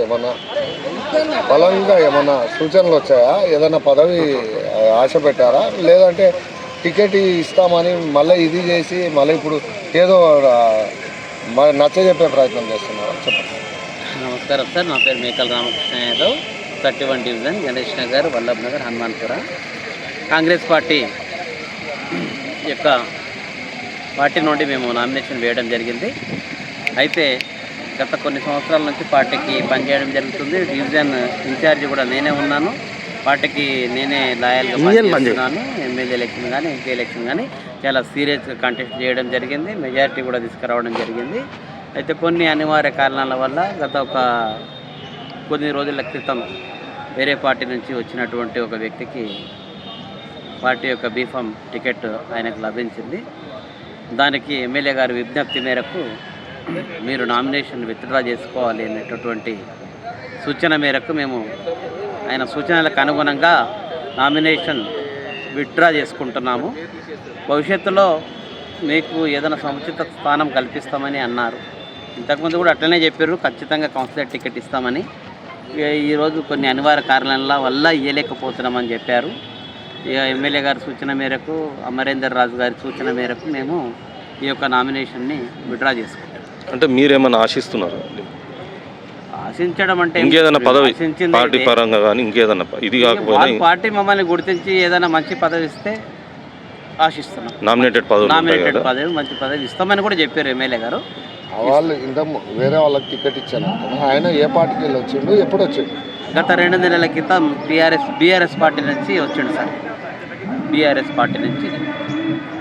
ఏమన్నా బలంగా ఏమన్నా సూచనలు వచ్చాయా? ఏదైనా పదవి ఆశ పెట్టారా? లేదంటే టికెట్ ఇస్తామని మళ్ళీ ఇది చేసి మళ్ళీ ఇప్పుడు ఏదో నచ్చజెప్పే ప్రయత్నం చేస్తున్నారా? చెప్పండి. నమస్కారం సార్, నా పేరు మేకల రామకృష్ణ యాదవ్, 31 డివిజన్, గణేష్ నగర్, వల్లభ్ నగర్, హనుమాన్పుర. కాంగ్రెస్ పార్టీ యొక్క పార్టీ నుండి మేము నామినేషన్ వేయడం జరిగింది. అయితే గత కొన్ని సంవత్సరాల నుంచి పార్టీకి పనిచేయడం జరుగుతుంది. డివిజన్ ఇన్ఛార్జి కూడా నేనే ఉన్నాను. పార్టీకి నేనే లాయల్గా పనిచేస్తున్నాను. ఎమ్మెల్యే ఎలక్షన్ కానీ ఎంపీ ఎలక్షన్ కానీ చాలా సీరియస్గా కంటెస్ట్ చేయడం జరిగింది. మెజారిటీ కూడా తీసుకురావడం జరిగింది. అయితే కొన్ని అనివార్య కారణాల వల్ల గత కొన్ని రోజుల క్రితం వేరే పార్టీ నుంచి వచ్చినటువంటి ఒక వ్యక్తికి పార్టీ యొక్క బీఫామ్ టికెట్ ఆయనకు లభించింది. దానికి ఎమ్మెల్యే గారి విజ్ఞప్తి మేరకు మీరు నామినేషన్ విత్డ్రా చేసుకోవాలి అనేటటువంటి సూచన మేరకు మేము ఆయన సూచనలకు అనుగుణంగా నామినేషన్ విత్డ్రా చేసుకుంటున్నాము. భవిష్యత్తులో మీకు ఏదైనా సముచిత స్థానం కల్పిస్తామని అన్నారు. ఇంతకుముందు కూడా అట్లనే చెప్పారు, ఖచ్చితంగా కౌన్సిలర్ టికెట్ ఇస్తామని. ఈరోజు కొన్ని అనివార్య కారణాల వల్ల ఇవ్వలేకపోతున్నామని చెప్పారు. ఎమ్మెల్యే గారి సూచన మేరకు, అమరేందర్ రాజు గారి సూచన మేరకు మేము ఈ యొక్క నామినేషన్ని విత్డ్రా చేసుకుంటాం. అంటే మీరేమన్నా ఆశిస్తున్నారు? ఆశించడం అంటే ఇంకేదైనా పదవి పార్టీ పరంగా కానీ ఇంకేదన్నా ఇది కాకపోతే పార్టీ మమ్మల్ని గుర్తించి ఏదైనా మంచి పదవి ఇస్తే ఆశిస్తున్నాం. నామినేటెడ్ పదవి మంచి పదవి ఇస్తామని కూడా చెప్పారు ఎమ్మెల్యే గారు. వాళ్ళు ఇంత వేరే వాళ్ళకి టికెట్ ఇచ్చాను. ఆయన ఏ పార్టీకి వెళ్ళి వచ్చిండు, ఎప్పుడు వచ్చిండు? గత 2 నెలల క్రితం బీఆర్ఎస్ పార్టీ నుంచి వచ్చిండు సార్. బీఆర్ఎస్ పార్టీ నుంచి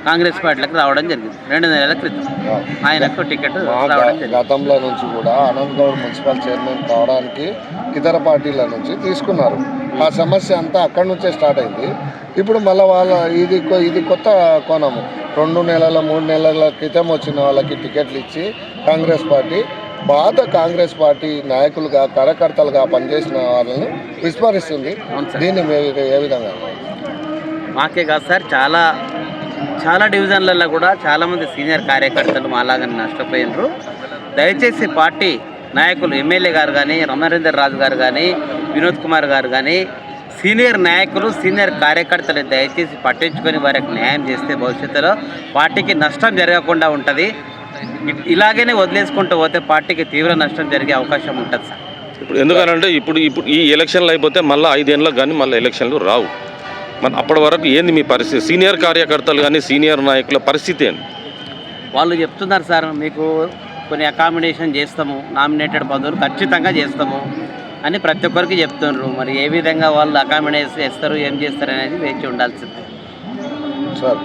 కాంగ్రెస్ పార్టీలకు రావడం జరిగింది 2 నెలల క్రితం. ఆయనకు టికెట్ రావడం జరిగింది. గతంలో నుంచి కూడా అనంత్ గౌడ్ మున్సిపల్ చైర్మన్ కావడానికి ఇతర పార్టీల నుంచి తీసుకున్నారు. ఆ సమస్య అంతా అక్కడి నుంచే స్టార్ట్ అయింది. ఇప్పుడు మళ్ళీ ఇది కొత్త కోణము. 2 నెలల 3 నెలల క్రితం వచ్చిన వాళ్ళకి టికెట్లు ఇచ్చి కాంగ్రెస్ పార్టీ నాయకులుగా కార్యకర్తలుగా పనిచేసిన వాళ్ళని విస్మరిస్తుంది. దీన్ని ఏ విధంగా? మాకే కాదు సార్, చాలా డివిజన్లలో కూడా చాలామంది సీనియర్ కార్యకర్తలు మాలాగానే నష్టపోయినారు. దయచేసి పార్టీ నాయకులు, ఎమ్మెల్యే గారు కానీ, అమరేందర్ రాజు గారు కానీ, వినోద్ కుమార్ గారు కానీ, సీనియర్ నాయకులు, సీనియర్ కార్యకర్తలు దయచేసి పట్టించుకొని వారికి న్యాయం చేస్తే భవిష్యత్తులో పార్టీకి నష్టం జరగకుండా ఉంటుంది. ఇలాగనే వదిలేసుకుంటూ పోతే పార్టీకి తీవ్ర నష్టం జరిగే అవకాశం ఉంటుంది సార్. ఇప్పుడు ఎందుకనంటే ఇప్పుడు ఈ ఎలక్షన్లు అయిపోతే మళ్ళీ 5 ఏళ్ళకి కానీ మళ్ళీ ఎలక్షన్లు రావు. మరి అప్పటి వరకు ఏంది మీ పరిస్థితి? సీనియర్ కార్యకర్తలు కానీ సీనియర్ నాయకుల పరిస్థితి ఏంది? వాళ్ళు చెప్తున్నారు సార్, మీకు కొన్ని అకామిడేషన్ చేస్తాము, నామినేటెడ్ పదవులు ఖచ్చితంగా చేస్తాము అని ప్రతి ఒక్కరికి చెప్తున్నారు. మరి ఏ విధంగా వాళ్ళు అకామిడేషన్ చేస్తారు, ఏం చేస్తారు అనేది వేచి ఉండాల్సిందే సార్.